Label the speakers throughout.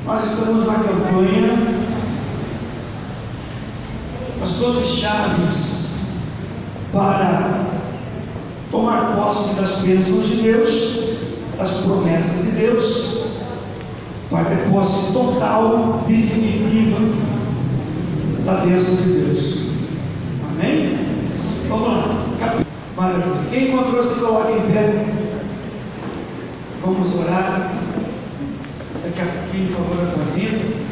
Speaker 1: Nós estamos na campanha As 12 chaves para tomar posse das bênçãos de Deus, das promessas de Deus, para ter posse total, definitiva da bênção de Deus. Amém? Vamos lá. Maravilha. Quem encontrou, se coloca em pé. Vamos orar. Daqui a pouquinho, por favor, da tua vida.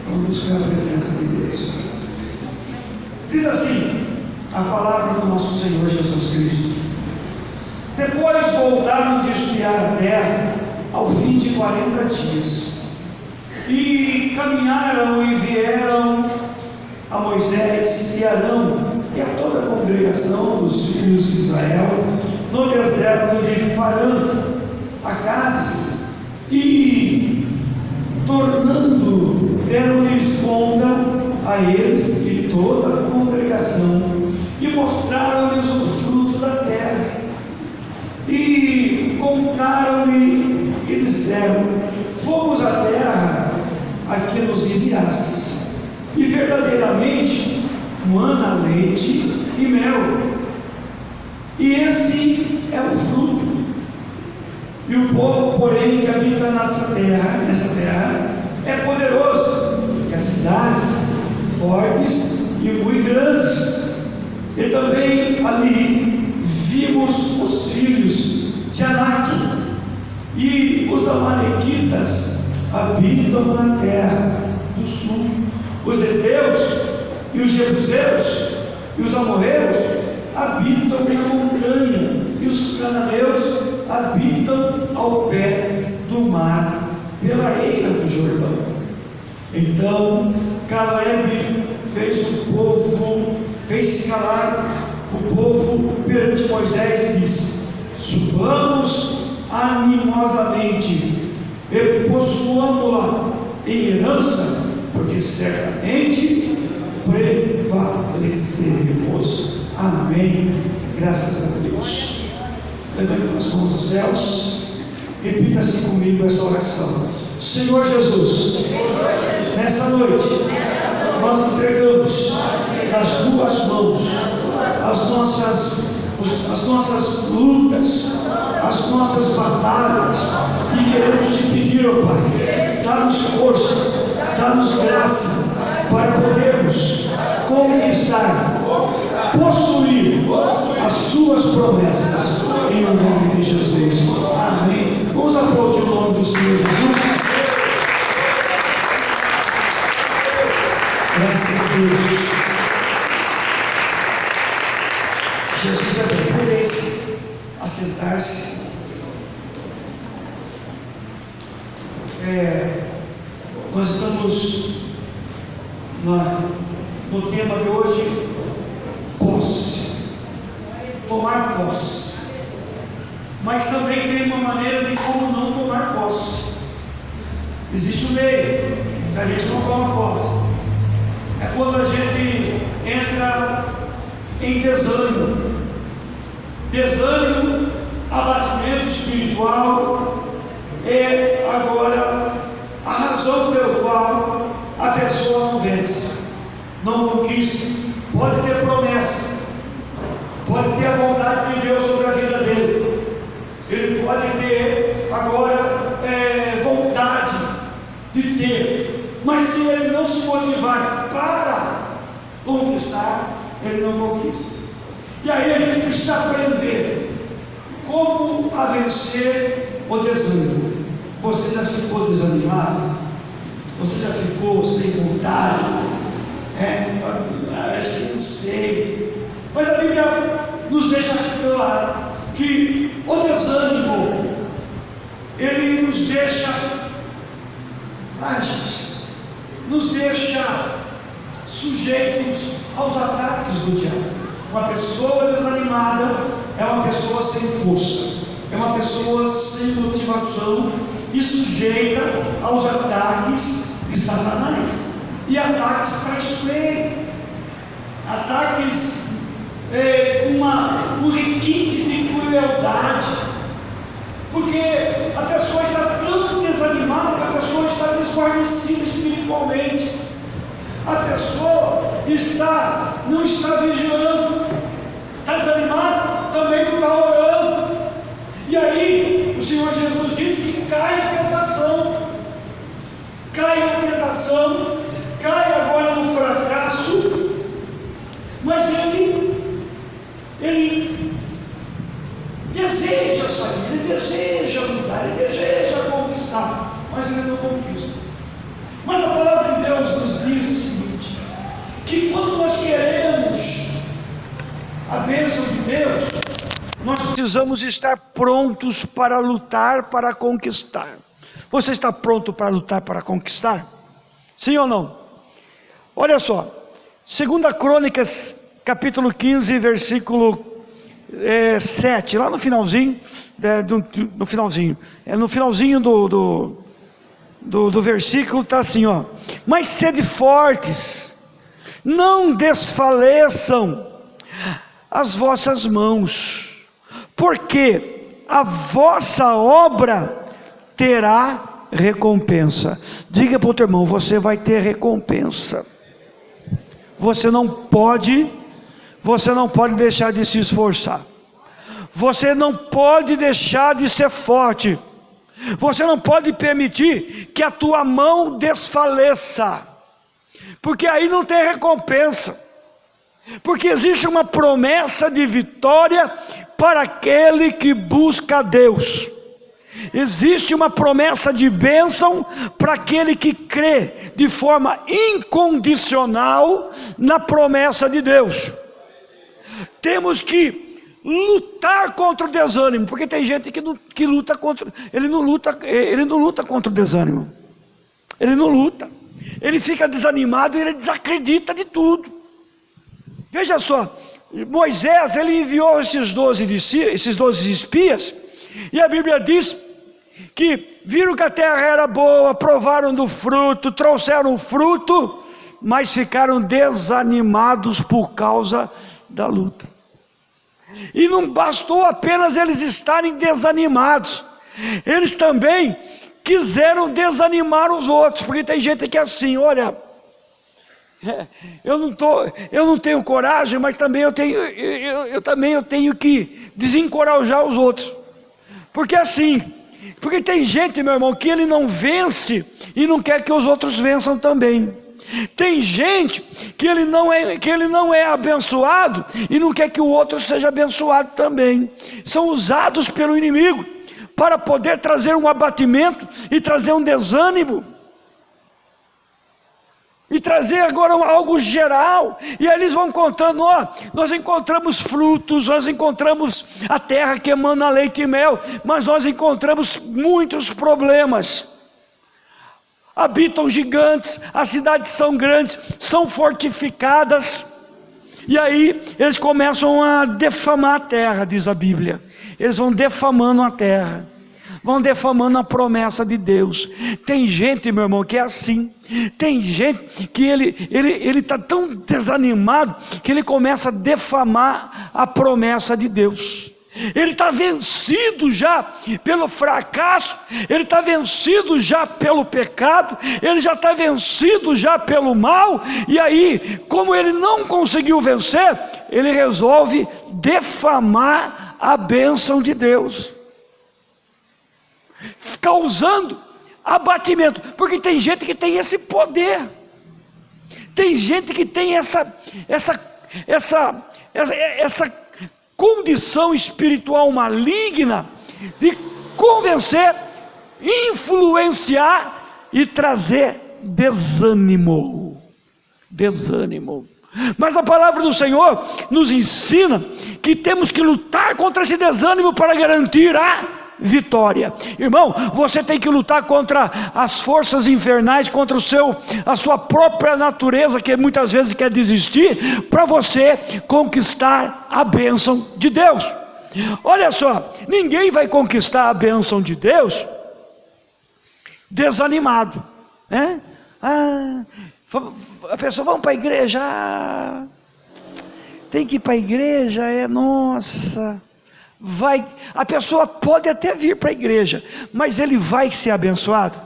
Speaker 1: Vamos buscar a presença de Deus. Diz assim a palavra do nosso Senhor Jesus Cristo: depois voltaram de espiar a terra ao fim de 40 dias, e caminharam e vieram a Moisés e Arão e a toda a congregação dos filhos de Israel no deserto de Parã, a Cádiz, e tornando, deram-lhes conta a eles e toda a congregação, e mostraram-lhes o fruto da terra, e contaram-lhe e disseram: fomos à terra a que nos enviastes, e verdadeiramente mana leite e mel, e este é o fruto. E o povo, porém, que habita nessa terra, é poderoso, que as cidades fortes e muito grandes. E também ali vimos os filhos de Anak, e os amalequitas habitam na terra do sul, os heteus e os jebuseus e os amorreus habitam na montanha, e os cananeus habitam ao pé do mar, pela eira do Jordão. Então Caleb fez-se calar o povo perante Moisés e disse: subamos animosamente e possuamo-la em herança, porque certamente prevaleceremos. Amém. Graças a Deus. Levante as mãos aos céus, repita assim comigo essa oração: Senhor Jesus, nessa noite nós entregamos nas tuas mãos as nossas lutas, as nossas batalhas, e queremos te pedir, ó Pai, dá-nos força, dá-nos graça para podermos conquistar, possuir as suas promessas, em nome de Jesus. Amém. Vamos aplaudir o nome do Senhor Jesus. Graças a Deus. Jesus é bem. Podeis assentar-se. Nós estamos no tema de hoje: posse, tomar posse. Mas também tem uma maneira de como não tomar posse. Existe um meio que a gente não toma posse. É quando a gente entra em desânimo, abatimento espiritual. É agora a razão pela qual a pessoa não vence, não conquista. Pode ter promessa, pode ter a vontade de Deus sobre a vida dele, ele pode ter agora vontade de ter, mas se ele não se motivar para conquistar, ele não conquista. E aí a gente precisa aprender como a vencer o desânimo. Você já ficou desanimado? Você já ficou sem vontade? Acho que não sei. Mas a Bíblia nos deixa claro que o desânimo, ele nos deixa frágeis, nos deixa sujeitos aos ataques do diabo. Uma pessoa desanimada é uma pessoa sem força, é uma pessoa sem motivação e sujeita aos ataques de Satanás. E ataques traiçoeiros, ataques com requintes de crueldade, porque a pessoa está tão desanimada desguarnecida espiritualmente. A pessoa não está vigiando, está desanimado, também não está orando. E aí o Senhor Jesus diz que cai na tentação, cai agora no fracasso, mas ele deseja sair, ele deseja mudar, ele deseja conquistar, mas ele não conquista. Mas a palavra de Deus nos diz o seguinte, que quando nós queremos a bênção de Deus, nós precisamos estar prontos para lutar, para conquistar. Você está pronto para lutar, para conquistar? Sim ou não? Olha só, 2 Crônicas, capítulo 15, versículo 7, lá no finalzinho, no finalzinho do versículo está assim, ó: mas sede fortes, não desfaleçam as vossas mãos, porque a vossa obra terá recompensa. Diga para o teu irmão: você vai ter recompensa. Você não pode deixar de se esforçar. Você não pode deixar de ser forte. Você não pode permitir que a tua mão desfaleça, porque aí não tem recompensa. Porque existe uma promessa de vitória para aquele que busca a Deus. Existe uma promessa de bênção para aquele que crê de forma incondicional na promessa de Deus. Temos que lutar contra o desânimo, porque tem gente que luta contra, ele não luta contra o desânimo. Ele não luta. Ele fica desanimado e ele desacredita de tudo. Veja só, Moisés, ele enviou esses 12 espias, e a Bíblia diz que viram que a terra era boa, provaram do fruto, trouxeram fruto, mas ficaram desanimados por causa da luta. E não bastou apenas eles estarem desanimados, eles também quiseram desanimar os outros, porque tem gente que é assim: olha, eu não tenho coragem, mas também eu tenho que desencorajar os outros, porque tem gente, meu irmão, que ele não vence e não quer que os outros vençam também. Tem gente que ele não é abençoado e não quer que o outro seja abençoado também. São usados pelo inimigo para poder trazer um abatimento e trazer um desânimo, e trazer agora algo geral. E aí eles vão contando: ó, nós encontramos frutos, nós encontramos a terra que emana leite e mel, mas nós encontramos muitos problemas. Habitam gigantes, as cidades são grandes, são fortificadas. E aí eles começam a defamar a terra, diz a Bíblia. Eles vão defamando a terra, vão defamando a promessa de Deus. Tem gente, meu irmão, que é assim. Tem gente que ele está tão desanimado que ele começa a defamar a promessa de Deus. Ele está vencido já pelo fracasso, ele está vencido já pelo pecado, ele já está vencido já pelo mal. E aí, como ele não conseguiu vencer, ele resolve defamar a bênção de Deus, causando abatimento, porque tem gente que tem esse poder, tem gente que tem essa condição espiritual maligna de convencer, influenciar e trazer desânimo. Mas a palavra do Senhor nos ensina que temos que lutar contra esse desânimo para garantir a vitória. Irmão, você tem que lutar contra as forças infernais, contra a sua própria natureza, que muitas vezes quer desistir, para você conquistar a bênção de Deus. Olha só, ninguém vai conquistar a bênção de Deus desanimado, né? A pessoa: vamos para a igreja, tem que ir para a igreja, nossa. A pessoa pode até vir para a igreja, mas ele vai ser abençoado?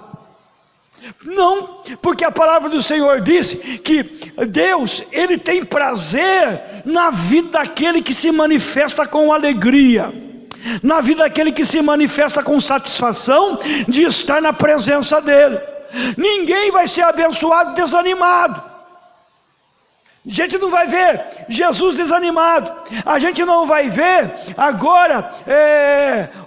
Speaker 2: Não, porque a palavra do Senhor diz que Deus, Ele tem prazer na vida daquele que se manifesta com alegria, na vida daquele que se manifesta com satisfação de estar na presença dEle. Ninguém vai ser abençoado desanimado. A gente não vai ver Jesus desanimado. A gente não vai ver agora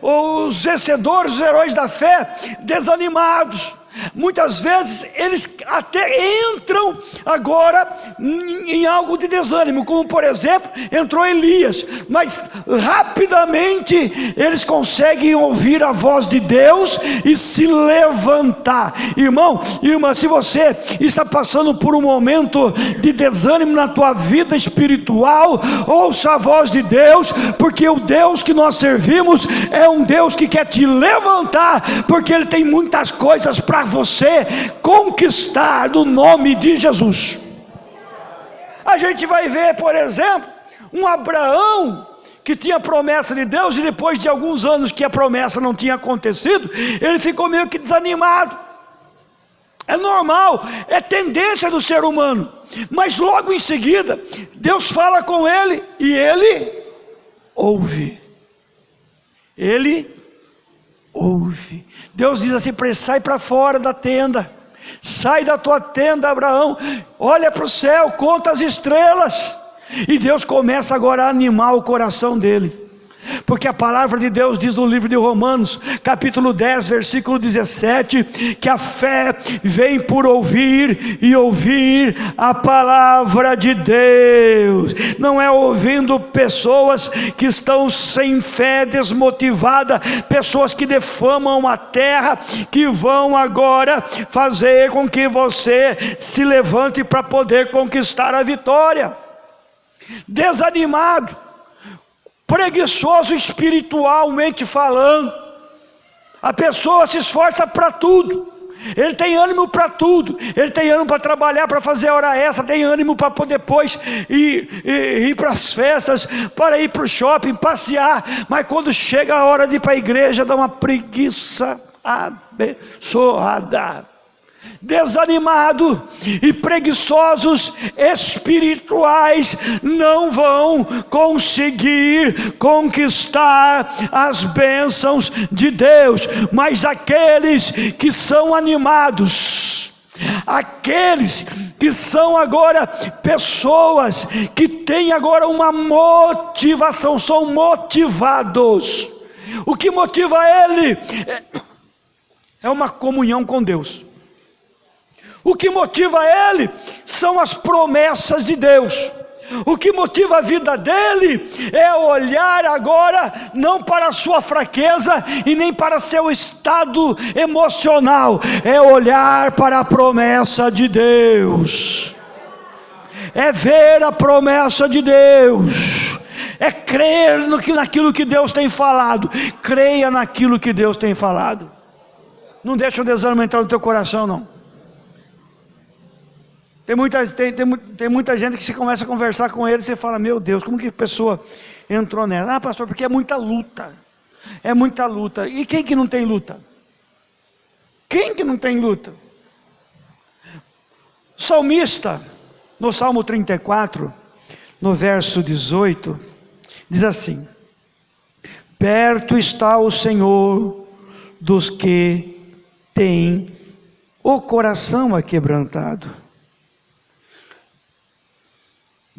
Speaker 2: os vencedores, os heróis da fé desanimados. Muitas vezes eles até entram agora em algo de desânimo, como por exemplo entrou Elias, mas rapidamente eles conseguem ouvir a voz de Deus e se levantar. Irmão, irmã, se você está passando por um momento de desânimo na tua vida espiritual, ouça a voz de Deus, porque o Deus que nós servimos é um Deus que quer te levantar, porque Ele tem muitas coisas para você conquistar no nome de Jesus. A gente vai ver, por exemplo, um Abraão que tinha promessa de Deus, e depois de alguns anos que a promessa não tinha acontecido, ele ficou meio que desanimado. É normal, é tendência do ser humano, mas logo em seguida Deus fala com ele e ele ouve. Ele ouve. Deus diz assim para ele: sai para fora da tenda, sai da tua tenda, Abraão, olha para o céu, conta as estrelas. E Deus começa agora a animar o coração dele, porque a palavra de Deus diz no livro de Romanos, capítulo 10, versículo 17, que a fé vem por ouvir, e ouvir a palavra de Deus. Não é ouvindo pessoas que estão sem fé, desmotivada, pessoas que defamam a terra, que vão agora fazer com que você se levante para poder conquistar a vitória. Desanimado, preguiçoso espiritualmente falando, a pessoa se esforça para tudo, ele tem ânimo para tudo, ele tem ânimo para trabalhar, para fazer a hora extra, tem ânimo para poder depois ir para as festas, para ir para o shopping, passear, mas quando chega a hora de ir para a igreja, dá uma preguiça abençoada. Desanimado e preguiçosos espirituais não vão conseguir conquistar as bênçãos de Deus, mas aqueles que são animados, aqueles que são agora pessoas que têm agora uma motivação, são motivados. O que motiva ele é uma comunhão com Deus. O que motiva ele são as promessas de Deus. O que motiva a vida dele é olhar agora não para a sua fraqueza e nem para seu estado emocional, é olhar para a promessa de Deus, é ver a promessa de Deus, é crer naquilo que Deus tem falado. Creia naquilo que Deus tem falado. Não deixa o desânimo entrar no teu coração, não. Tem muita gente que se começa a conversar com ele, você fala: meu Deus, como que a pessoa entrou nela? Ah, pastor, porque é muita luta. É muita luta. E quem que não tem luta? Quem que não tem luta? O salmista, no Salmo 34, no verso 18, diz assim: perto está o Senhor dos que têm o coração aquebrantado.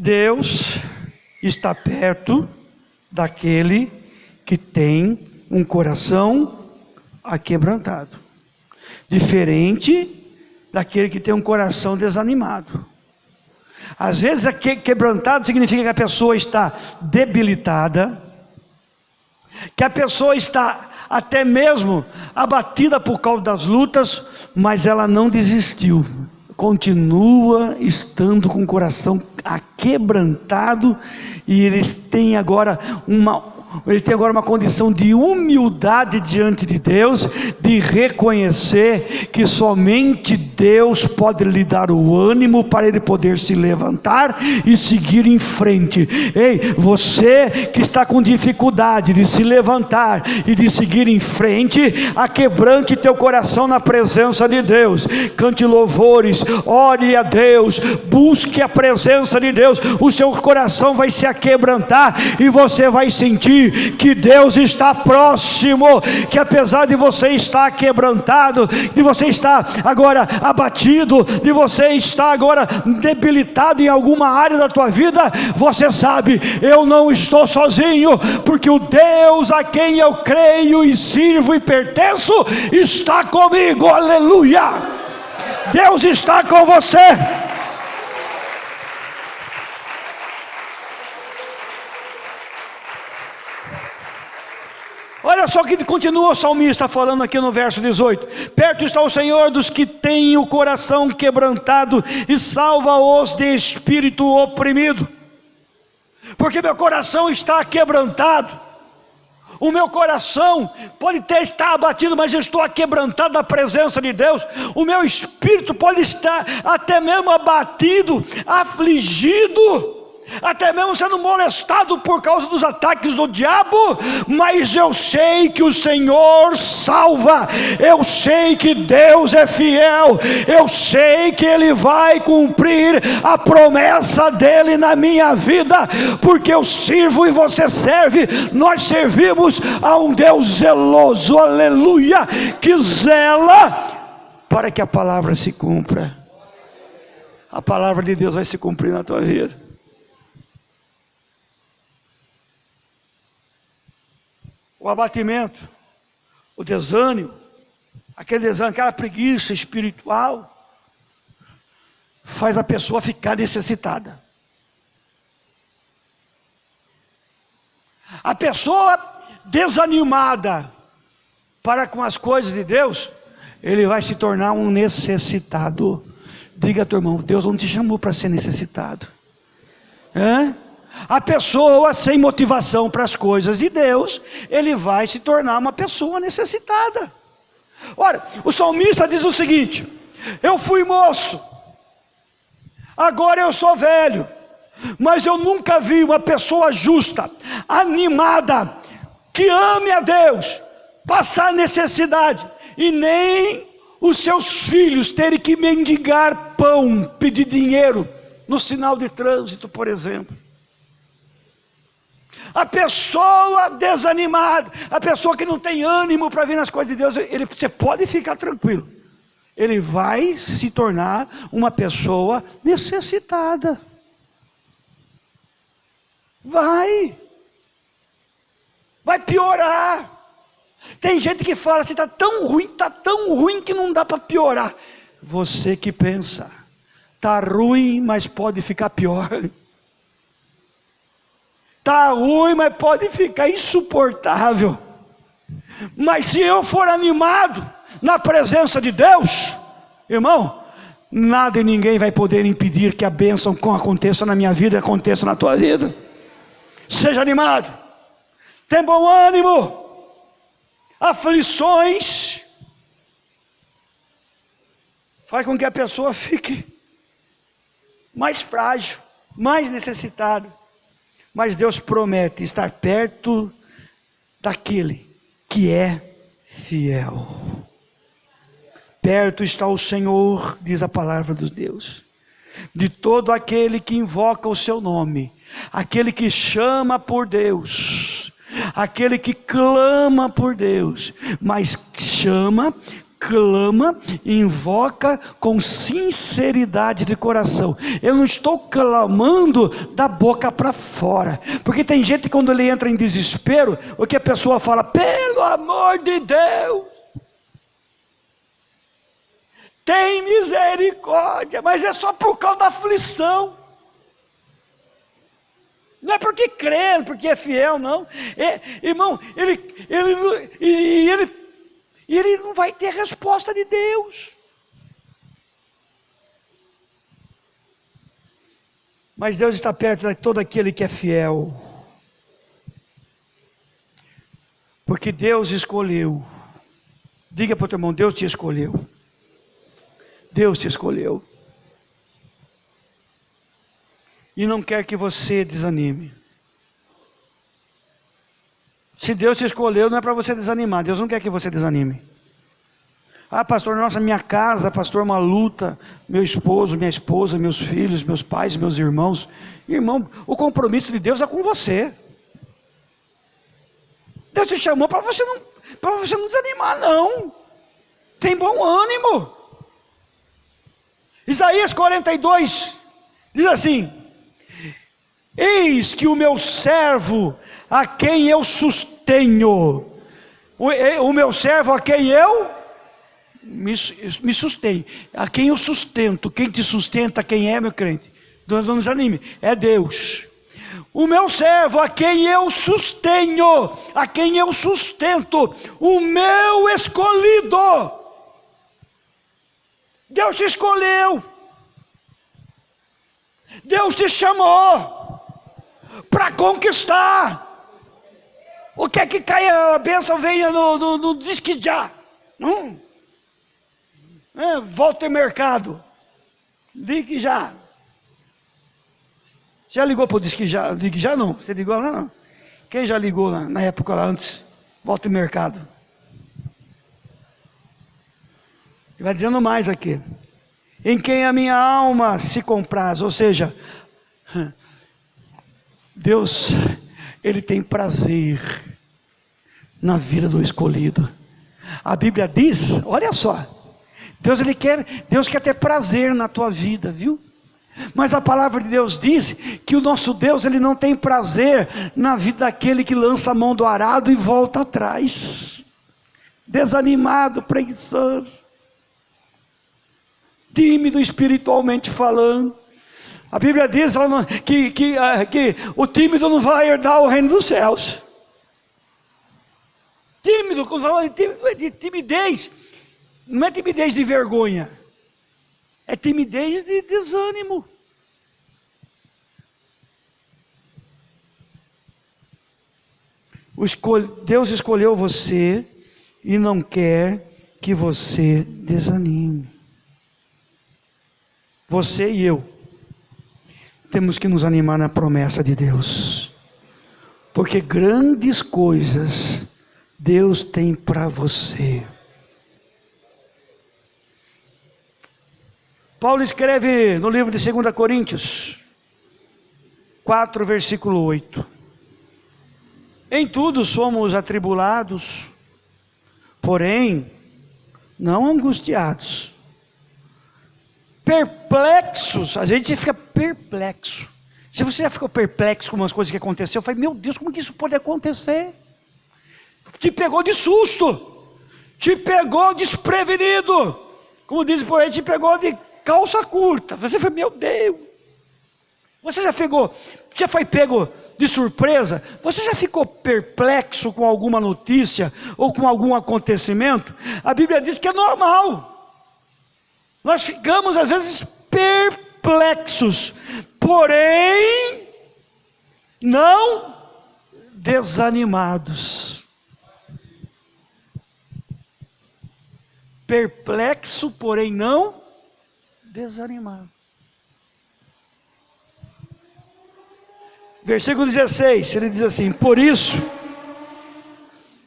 Speaker 2: Deus está perto daquele que tem um coração aquebrantado, diferente daquele que tem um coração desanimado. Às vezes quebrantado significa que a pessoa está debilitada, que a pessoa está até mesmo abatida por causa das lutas, mas ela não desistiu, continua estando com o coração aquebrantado, e eles têm agora ele tem agora uma condição de humildade diante de Deus, de reconhecer que somente Deus pode lhe dar o ânimo para ele poder se levantar e seguir em frente. Ei, você que está com dificuldade de se levantar e de seguir em frente, aquebrante teu coração na presença de Deus, cante louvores, ore a Deus, busque a presença de Deus, o seu coração vai se aquebrantar e você vai sentir que Deus está próximo, que apesar de você estar quebrantado, de você estar agora abatido, de você estar agora debilitado em alguma área da tua vida, você sabe, eu não estou sozinho, porque o Deus a quem eu creio e sirvo e pertenço, está comigo, aleluia, Deus está com você. Olha só que continua o salmista falando aqui no verso 18: perto está o Senhor dos que têm o coração quebrantado e salva-os de espírito oprimido. Porque meu coração está quebrantado, o meu coração pode até estar abatido, mas eu estou quebrantado na presença de Deus. O meu espírito pode estar até mesmo abatido, afligido, até mesmo sendo molestado por causa dos ataques do diabo, mas eu sei que o Senhor salva, eu sei que Deus é fiel, eu sei que Ele vai cumprir a promessa dEle na minha vida, porque eu sirvo e você serve, nós servimos a um Deus zeloso, aleluia, que zela para que a palavra se cumpra. A palavra de Deus vai se cumprir na tua vida. O abatimento, o desânimo, aquela preguiça espiritual, faz a pessoa ficar necessitada. A pessoa desanimada para com as coisas de Deus, ele vai se tornar um necessitado. Diga ao teu irmão, Deus não te chamou para ser necessitado. A pessoa sem motivação para as coisas de Deus, ele vai se tornar uma pessoa necessitada. Ora, o salmista diz o seguinte: eu fui moço, agora eu sou velho, mas eu nunca vi uma pessoa justa, animada, que ame a Deus, passar necessidade, e nem os seus filhos terem que mendigar pão, pedir dinheiro no sinal de trânsito, por exemplo. A pessoa desanimada, a pessoa que não tem ânimo para vir nas coisas de Deus, você pode ficar tranquilo, ele vai se tornar uma pessoa necessitada. Vai piorar. Tem gente que fala assim, está tão ruim que não dá para piorar. Você que pensa, está ruim, mas pode ficar pior. Está ruim, mas pode ficar insuportável. Mas se eu for animado na presença de Deus, irmão, nada e ninguém vai poder impedir que a bênção aconteça na minha vida e aconteça na tua vida. Seja animado, tenha bom ânimo. Aflições faz com que a pessoa fique mais frágil, mais necessitada. Mas Deus promete estar perto daquele que é fiel. Perto está o Senhor, diz a palavra de Deus, de todo aquele que invoca o seu nome, aquele que chama por Deus, aquele que clama por Deus, mas chama, clama, invoca com sinceridade de coração. Eu não estou clamando da boca para fora, porque tem gente que quando ele entra em desespero, o que a pessoa fala, pelo amor de Deus, tem misericórdia, mas é só por causa da aflição. Não é porque crê, porque é fiel, não. Irmão, ele não vai ter resposta de Deus. Mas Deus está perto de todo aquele que é fiel. Porque Deus escolheu. Diga para o teu irmão, Deus te escolheu. Deus te escolheu. E não quer que você desanime. Se Deus te escolheu, não é para você desanimar. Deus não quer que você desanime. Ah, pastor, nossa, minha casa, pastor, uma luta. Meu esposo, minha esposa, meus filhos, meus pais, meus irmãos. Irmão, o compromisso de Deus é com você. Deus te chamou para você não desanimar, não. Tem bom ânimo. Isaías 42 diz assim: eis que o meu servo, a quem eu sustenho, o meu servo a quem eu me sustenho, a quem eu sustento. Quem te sustenta, quem é, meu crente? Não desanime, é Deus. O meu servo a quem eu sustenho, a quem eu sustento, o meu escolhido. Deus te escolheu, Deus te chamou para conquistar. O que é que cai a bênção venha no disque já? Volta ao mercado, ligue já. Já ligou para o disque já? Ligue já não, você ligou lá não? Quem já ligou lá, na época lá antes? Volta ao mercado. Ele vai dizendo mais aqui: em quem a minha alma se compraz. Ou seja, Deus, Ele tem prazer na vida do escolhido. A Bíblia diz, olha só, Deus quer ter prazer na tua vida, viu? Mas a palavra de Deus diz que o nosso Deus, Ele não tem prazer na vida daquele que lança a mão do arado e volta atrás, desanimado, preguiçoso, tímido espiritualmente falando. A Bíblia diz que o tímido não vai herdar o reino dos céus. Tímido, quando fala de timidez, não é timidez de vergonha, é timidez de desânimo. Deus escolheu você e não quer que você desanime. Você e eu temos que nos animar na promessa de Deus, porque grandes coisas Deus tem para você. Paulo escreve no livro de 2 Coríntios 4, versículo 8: em tudo somos atribulados, porém não angustiados, perplexos. A gente fica perplexo. Se você já ficou perplexo com umas coisas que aconteceu, eu falei, meu Deus, como que isso pode acontecer? Te pegou de susto, te pegou desprevenido, como diz por aí, te pegou de calça curta. Você foi, meu Deus. Você já foi pego de surpresa? Você já ficou perplexo com alguma notícia ou com algum acontecimento? A Bíblia diz que é normal. Nós ficamos às vezes perplexos, porém não desanimados. Perplexo, porém não desanimado. Versículo 16, ele diz assim: por isso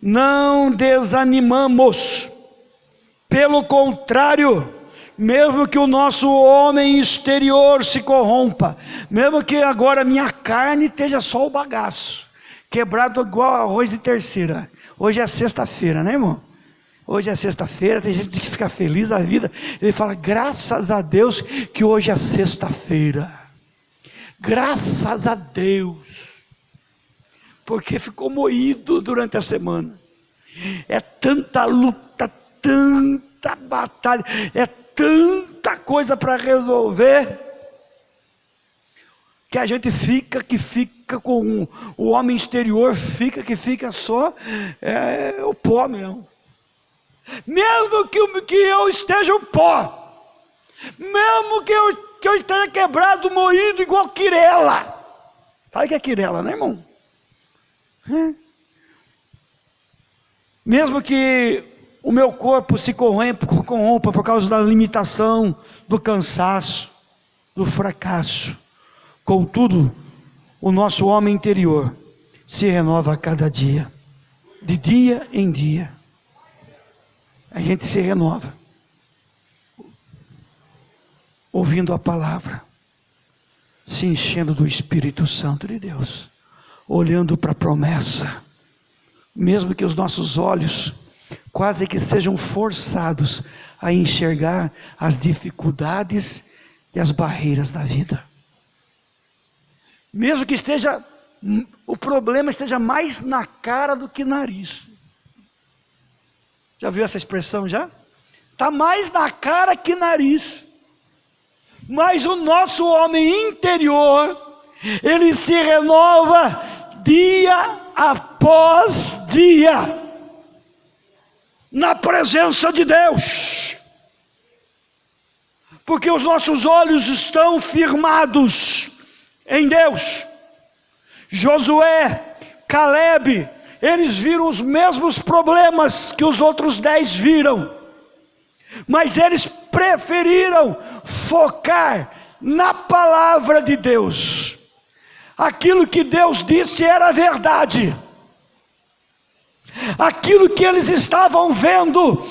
Speaker 2: não desanimamos, pelo contrário, mesmo que o nosso homem exterior se corrompa, mesmo que agora minha carne esteja só o bagaço, quebrado igual arroz de terceira. Hoje é sexta-feira, né, irmão? Hoje é sexta-feira, tem gente que fica feliz da vida. Ele fala, graças a Deus que hoje é sexta-feira. Graças a Deus, porque ficou moído durante a semana. É tanta luta, tanta batalha, é tanta coisa para resolver, que a gente fica com o homem exterior, fica só o pó mesmo. Mesmo que eu esteja um pó, mesmo que eu esteja quebrado, moído igual quirela. Sabe o que é quirela, né, irmão? Mesmo que o meu corpo se corrompa por causa da limitação, do cansaço, do fracasso, contudo, o nosso homem interior se renova a cada dia, de dia em dia. A gente se renova, ouvindo a palavra, se enchendo do Espírito Santo de Deus, olhando para a promessa, mesmo que os nossos olhos quase que sejam forçados a enxergar as dificuldades e as barreiras da vida. Mesmo que o problema esteja mais na cara do que nariz. Já viu essa expressão já? Está mais na cara que nariz. Mas o nosso homem interior, ele se renova dia após dia, na presença de Deus, porque os nossos olhos estão firmados em Deus. Josué, Calebe, eles viram os mesmos problemas que os outros 10 viram, mas eles preferiram focar na palavra de Deus. Aquilo que Deus disse era verdade. Aquilo que eles estavam vendo,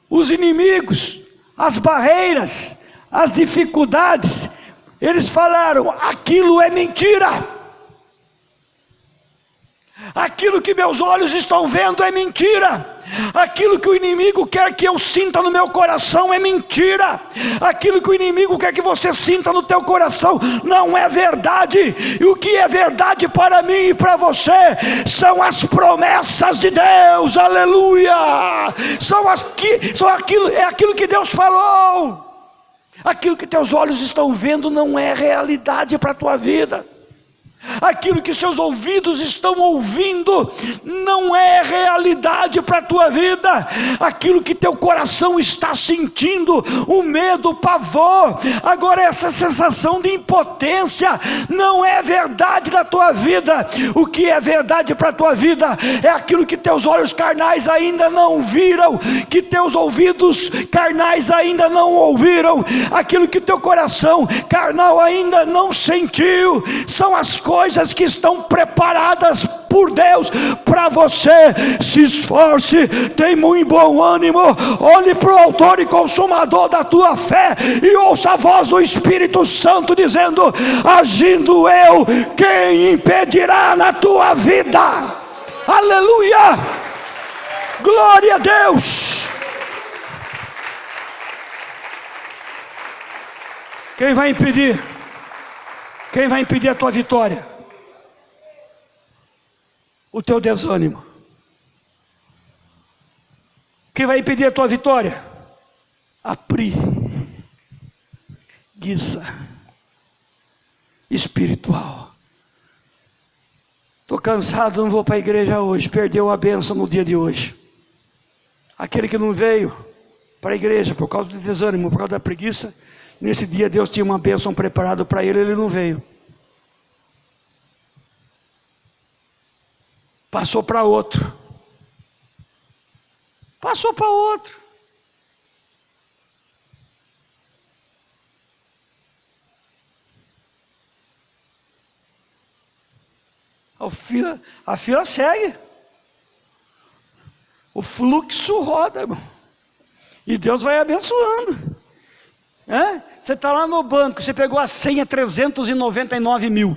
Speaker 2: os inimigos, as barreiras, as dificuldades, eles falaram: aquilo é mentira. Aquilo que meus olhos estão vendo é mentira. Aquilo que o inimigo quer que eu sinta no meu coração é mentira. Aquilo que o inimigo quer que você sinta no teu coração não é verdade. E o que é verdade para mim e para você são as promessas de Deus. Aleluia! É aquilo que Deus falou. Aquilo que teus olhos estão vendo não é realidade para a tua vida. Aquilo que seus ouvidos estão ouvindo não é realidade para a tua vida. Aquilo que teu coração está sentindo, o medo, o pavor, agora essa sensação de impotência, não é verdade da tua vida. O que é verdade para a tua vida é aquilo que teus olhos carnais ainda não viram, que teus ouvidos carnais ainda não ouviram, aquilo que teu coração carnal ainda não sentiu. São as coisas que estão preparadas por Deus para você. Se esforce, tenha muito bom ânimo, olhe para o autor e consumador da tua fé e ouça a voz do Espírito Santo dizendo: agindo eu, quem impedirá na tua vida? Aleluia, glória a Deus. Quem vai impedir? Quem vai impedir a tua vitória? O teu desânimo. Quem vai impedir a tua vitória? A preguiça espiritual. Estou cansado, não vou para a igreja hoje. Perdeu a bênção no dia de hoje. Aquele que não veio para a igreja por causa do desânimo, por causa da preguiça, nesse dia Deus tinha uma bênção preparada para ele, ele não veio. Passou para outro. Passou para outro. A fila segue. O fluxo roda, irmão. E Deus vai abençoando. Você está lá no banco, você pegou a senha 399 mil.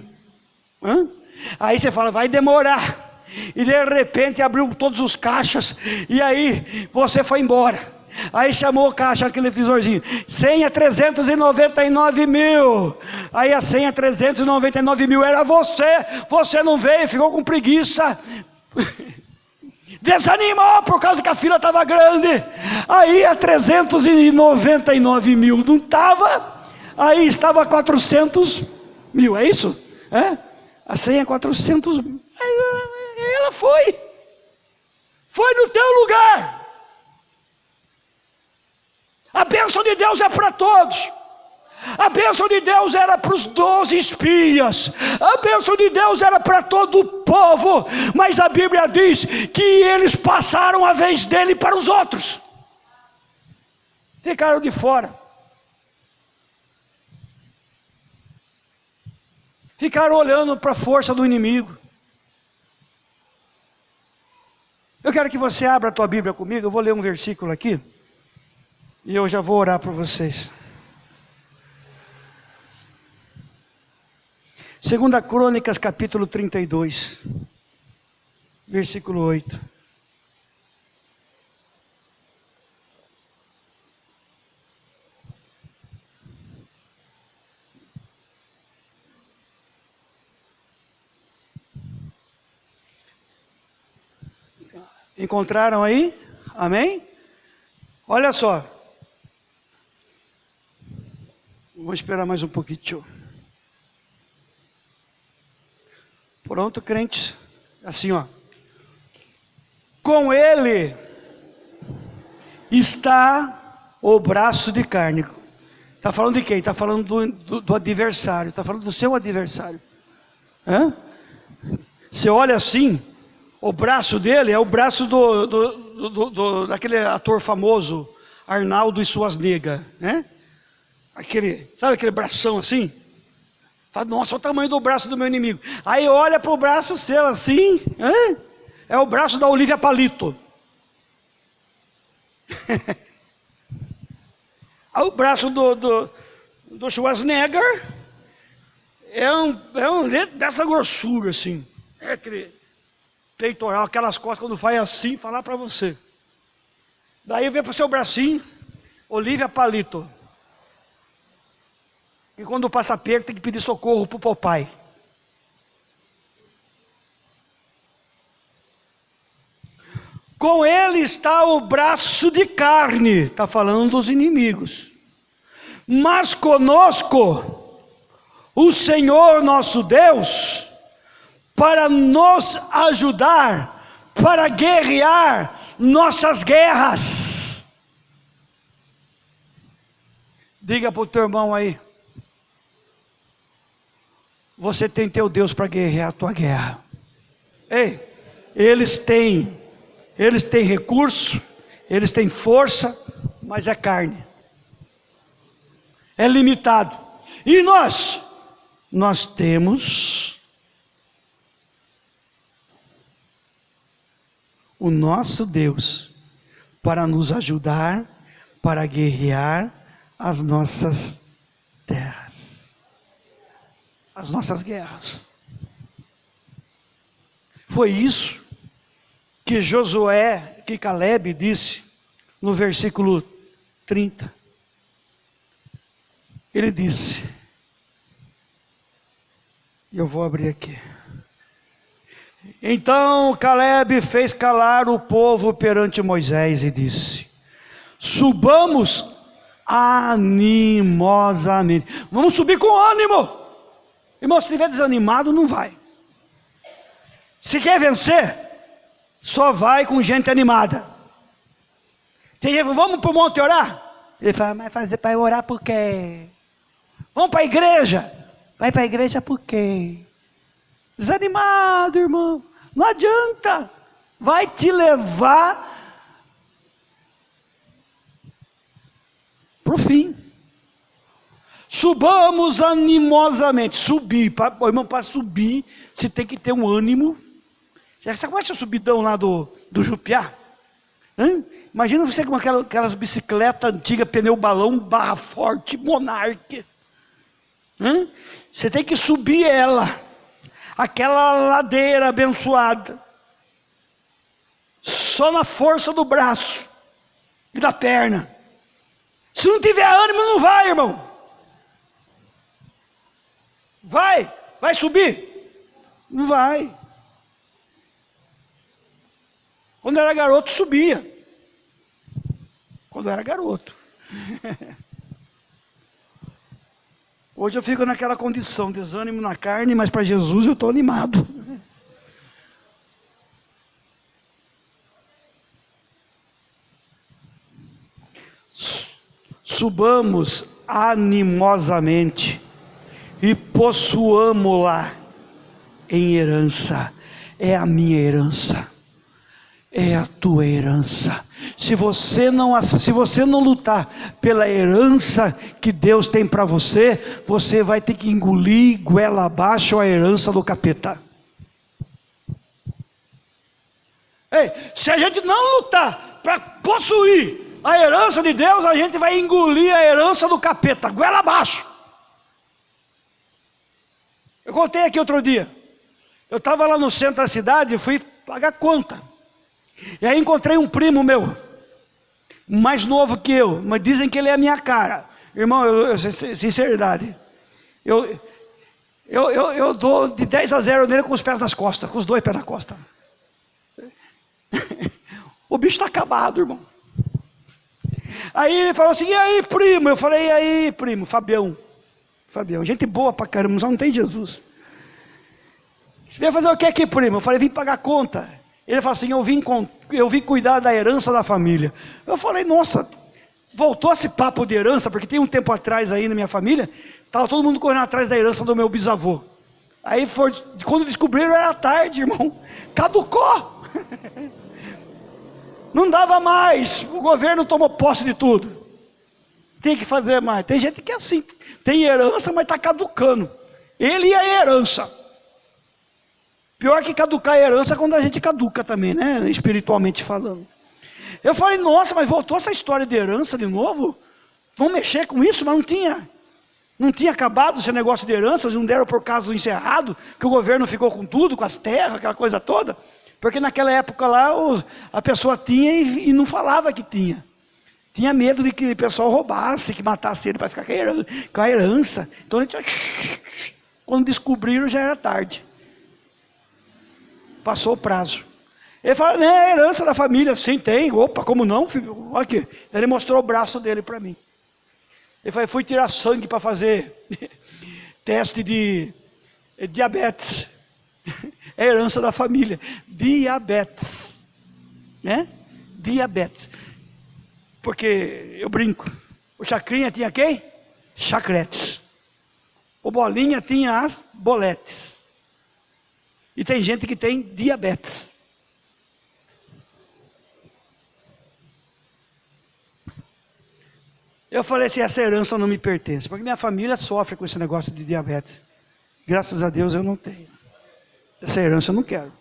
Speaker 2: Aí você fala, vai demorar. E de repente abriu todos os caixas. E aí você foi embora. Aí chamou o caixa, aquele visorzinho, senha 399 mil. Aí a senha 399 mil era você. Você não veio, ficou com preguiça. Desanimou por causa que a fila estava grande. Aí a 399 mil não estava. Aí estava 400 mil, é isso? A senha é 400 mil. Ela foi no teu lugar. A bênção de Deus é para todos. A bênção de Deus era para os 12 espias, a bênção de Deus era para todo o povo, mas a Bíblia diz que eles passaram a vez dele para os outros, ficaram de fora, ficaram olhando para a força do inimigo. Eu quero que você abra a tua Bíblia comigo, eu vou ler um versículo aqui, e eu já vou orar por vocês. 2 Crônicas, capítulo 32, versículo 8. Encontraram aí? Amém? Olha só. Vou esperar mais um pouquinho. Pronto, crentes. Assim, ó. Com ele está o braço de carne. Está falando de quem? Está falando do adversário. Está falando do seu adversário. Hã? Você olha assim, o braço dele é o braço daquele ator famoso, Arnaldo Schwarzenegger, né? Sabe aquele bração assim? Fala, nossa, olha o tamanho do braço do meu inimigo. Aí olha para o braço seu assim, é o braço da Olivia Palito. Aí o braço do Schwarzenegger é um dessa grossura assim. É aquele peitoral, aquelas costas quando faz assim, falar para você. Daí vem para o seu bracinho, Olivia Palito. E quando passa perto tem que pedir socorro para o papai. Com ele está o braço de carne, está falando dos inimigos. Mas conosco, o Senhor nosso Deus, para nos ajudar, para guerrear nossas guerras. Diga para o teu irmão aí. Você tem teu Deus para guerrear a tua guerra. Ei, eles têm recurso, eles têm força, mas é carne. É limitado. E nós temos o nosso Deus para nos ajudar, para guerrear as nossas terras, as nossas guerras. Foi isso que Caleb disse no versículo 30. Ele disse, eu vou abrir aqui. Então Caleb fez calar o povo perante Moisés e disse, subamos animosamente. Vamos subir com ânimo. Irmão, se estiver desanimado, não vai. Se quer vencer, só vai com gente animada. Tem gente, vamos para o monte orar? Ele fala, mas fazer para orar por quê? Vamos para a igreja? Vai para a igreja por quê? Desanimado, irmão. Não adianta. Vai te levar para o fim. Subamos animosamente. Subir, irmão, para subir, você tem que ter um ânimo. Já sabe como é esse subidão lá do Jupiá? Imagina você com aquelas bicicletas antigas, pneu balão, barra forte, Monark. Você tem que subir ela, aquela ladeira abençoada, só na força do braço e da perna. Se não tiver ânimo, não vai, irmão. Vai subir? Não vai. Quando era garoto, subia. Quando era garoto. Hoje eu fico naquela condição, desânimo na carne, mas para Jesus eu estou animado. Subamos animosamente e possuamo-la em herança. É a minha herança, é a tua herança. Se você não lutar pela herança que Deus tem para você, você vai ter que engolir goela abaixo a herança do capeta. Ei, se a gente não lutar para possuir a herança de Deus, a gente vai engolir a herança do capeta, goela abaixo. Eu contei aqui outro dia, eu estava lá no centro da cidade e fui pagar conta, e aí encontrei um primo meu, mais novo que eu, mas dizem que ele é a minha cara. Irmão, sinceridade, eu dou de 10-0 nele com os pés nas costas, com os dois pés nas costas. O bicho está acabado, irmão. Aí ele falou assim: e aí, primo? Eu falei: e aí, primo? Fabião, gente boa pra caramba, só não tem Jesus. Você veio fazer o que aqui, primo? Eu falei: vim pagar conta. Ele falou assim: eu vim cuidar da herança da família. Eu falei: nossa, voltou esse papo de herança, porque tem um tempo atrás aí na minha família, estava todo mundo correndo atrás da herança do meu bisavô. Aí quando descobriram era tarde, irmão, caducou. Não dava mais, o governo tomou posse de tudo. Tem que fazer mais. Tem gente que é assim, tem herança, mas está caducando. Ele e a herança. Pior que caducar a herança é quando a gente caduca também, né? Espiritualmente falando. Eu falei: nossa, mas voltou essa história de herança de novo? Vamos mexer com isso? Mas não tinha acabado esse negócio de heranças, não deram por caso encerrado, que o governo ficou com tudo, com as terras, aquela coisa toda. Porque naquela época lá, a pessoa tinha e não falava que tinha. Tinha medo de que o pessoal roubasse, que matasse ele para ficar com a herança. Então, quando descobriram, já era tarde. Passou o prazo. Ele falou: né, é herança da família. Sim, tem. Opa, como não, filho? Olha aqui. Daí ele mostrou o braço dele para mim. Ele falou: fui tirar sangue para fazer teste de diabetes. É herança da família. Diabetes. Né? Diabetes. Porque eu brinco. O Chacrinha tinha quem? Chacretes. O Bolinha tinha as boletes. E tem gente que tem diabetes. Eu falei assim: essa herança não me pertence, porque minha família sofre com esse negócio de diabetes. Graças a Deus eu não tenho. Essa herança eu não quero.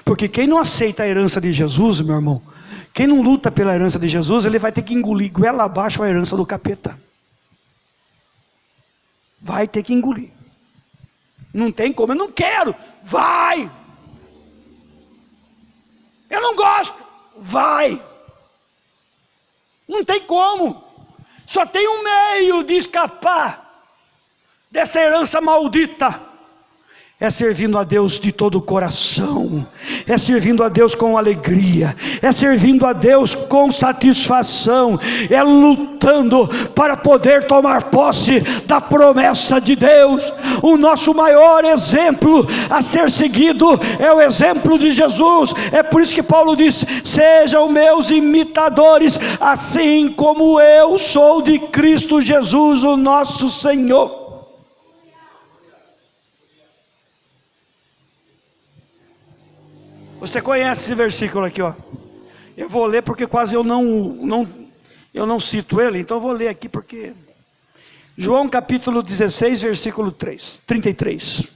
Speaker 2: Porque quem não aceita a herança de Jesus, meu irmão, quem não luta pela herança de Jesus, ele vai ter que engolir goela abaixo a herança do capeta. Vai ter que engolir. Não tem como, eu não quero. Vai! Eu não gosto. Vai! Não tem como. Só tem um meio de escapar dessa herança maldita. É servindo a Deus de todo o coração, é servindo a Deus com alegria, é servindo a Deus com satisfação, é lutando para poder tomar posse da promessa de Deus. O nosso maior exemplo a ser seguido é o exemplo de Jesus. É por isso que Paulo diz: sejam meus imitadores, assim como eu sou de Cristo Jesus, o nosso Senhor. Você conhece esse versículo aqui, ó. Eu vou ler porque quase eu não cito ele, então eu vou ler aqui porque... João capítulo 16, versículo 33.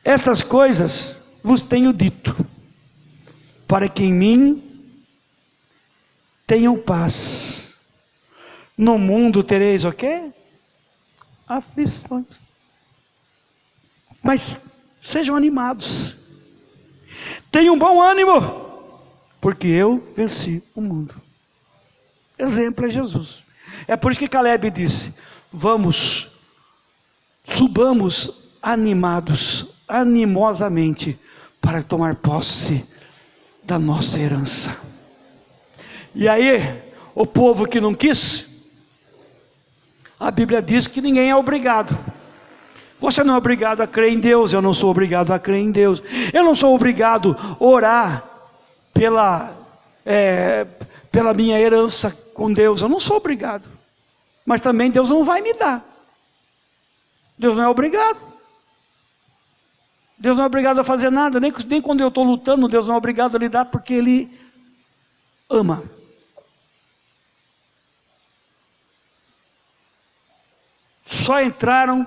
Speaker 2: Estas coisas vos tenho dito, para que em mim tenham paz. No mundo tereis o quê? Aflições. Mas sejam animados. Tenham bom ânimo, porque eu venci o mundo. Exemplo é Jesus. É por isso que Caleb disse: subamos animados, animosamente, para tomar posse da nossa herança. E aí, o povo que não quis, a Bíblia diz que ninguém é obrigado. Você não é obrigado a crer em Deus, eu não sou obrigado a crer em Deus. Eu não sou obrigado a orar pela minha herança com Deus, eu não sou obrigado. Mas também Deus não vai me dar. Deus não é obrigado. Deus não é obrigado a fazer nada, nem quando eu estou lutando, Deus não é obrigado a lhe dar, porque Ele ama. Só entraram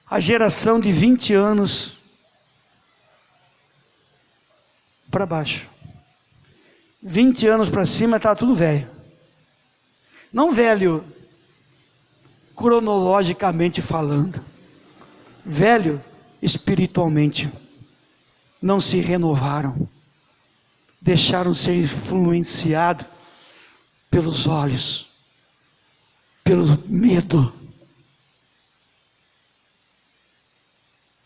Speaker 2: a geração de 20 anos para baixo. 20 anos para cima estava tudo velho. Não velho cronologicamente falando, velho espiritualmente. Não se renovaram, deixaram ser influenciados pelos olhos, pelo medo.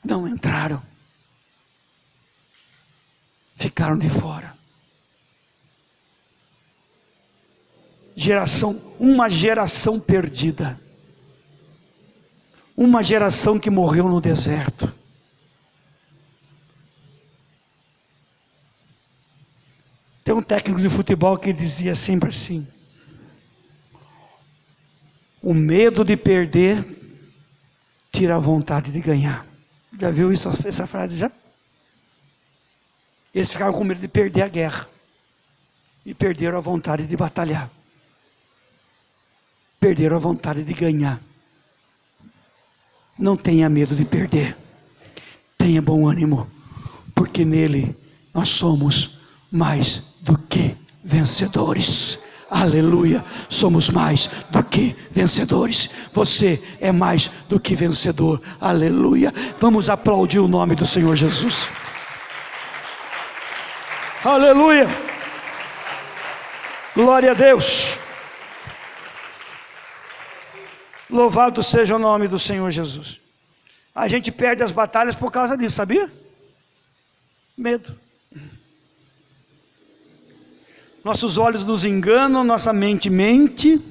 Speaker 2: Não entraram, ficaram de fora. Uma geração perdida, uma geração que morreu no deserto. Tem um técnico de futebol que dizia sempre assim: o medo de perder tira a vontade de ganhar. Já viu essa frase já? Eles ficaram com medo de perder a guerra e perderam a vontade de batalhar. Perderam a vontade de ganhar. Não tenha medo de perder. Tenha bom ânimo, porque nele nós somos mais do que vencedores. Aleluia, somos mais do que vencedores. Você é mais do que vencedor. Aleluia. Vamos aplaudir o nome do Senhor Jesus. Aleluia. Glória a Deus. Louvado seja o nome do Senhor Jesus. A gente perde as batalhas por causa disso, sabia? Medo. Nossos olhos nos enganam, nossa mente mente.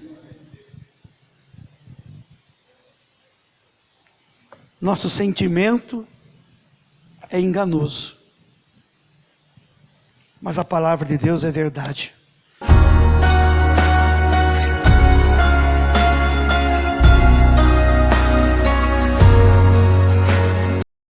Speaker 2: Nosso sentimento é enganoso. Mas a palavra de Deus é verdade.